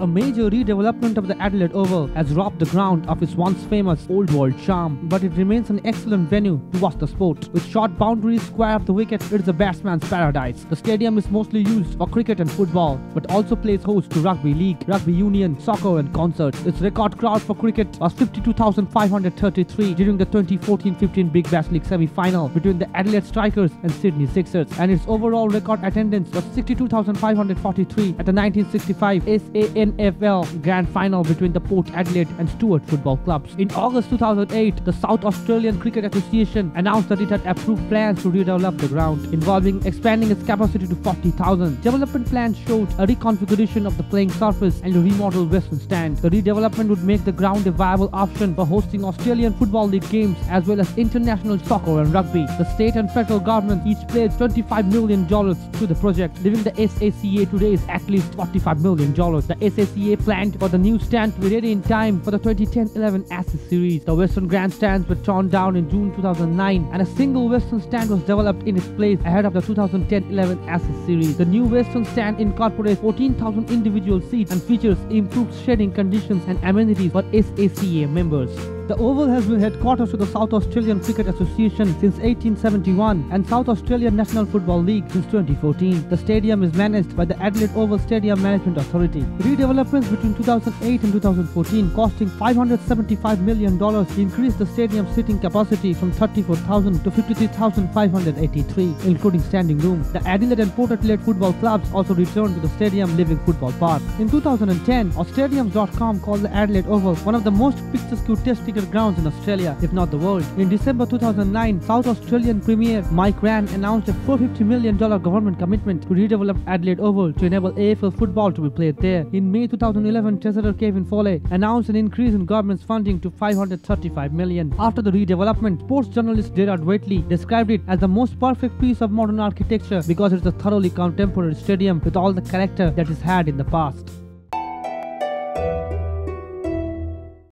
a major redevelopment of the Adelaide Oval has robbed the ground of its once famous old world charm, but it remains an excellent venue to watch the sport. With short boundaries square of the wicket, it is a batsman's paradise. The stadium is mostly used for cricket and football, but also plays host to rugby league, rugby union, soccer and concerts. Its record crowd for cricket was 52,533 during the 2014-15 Big Bash League semi-final between the Adelaide Strikers and Sydney Sixers, and its overall record attendance was 62,543 at the 1965 SANFL Grand Final between the Port Adelaide and Stuart football clubs. In August 2008, the South Australian Cricket Association announced that it had approved plans to redevelop the ground, involving expanding its capacity to 40,000. Development plans showed a reconfiguration of the playing surface and a remodeled western stand. The redevelopment would make the ground a viable option for hosting Australian Football League games as well as international soccer and rugby. The state and federal government each pledged $25 million to the project, leaving the SACA to raise at least $45 million. The SACA planned for the new stand to be ready in time for the 2010-11 Ashes series. The western grandstands were torn down in June 2009 and a single western stand was developed in its place ahead of the 2010-11 Ashes series. The new western stand incorporates 14,000 individual seats and features improved shading conditions and amenities for SACA members. The Oval has been headquarters to the South Australian Cricket Association since 1871 and South Australian National Football League since 2014. The stadium is managed by the Adelaide Oval Stadium Management Authority. Redevelopments between 2008 and 2014, costing $575 million, increased the stadium's seating capacity from 34,000 to 53,583, including standing room. The Adelaide and Port Adelaide football clubs also returned to the stadium Living Football Park. In 2010, Australians.com called the Adelaide Oval one of the most picturesque test grounds in Australia, if not the world. In December 2009, South Australian Premier Mike Rann announced a $450 million government commitment to redevelop Adelaide Oval to enable AFL football to be played there. In May 2011, Treasurer Kevin Foley announced an increase in government's funding to $535 million. After the redevelopment, sports journalist Gerard Waitley described it as the most perfect piece of modern architecture because it's a thoroughly contemporary stadium with all the character that it's had in the past.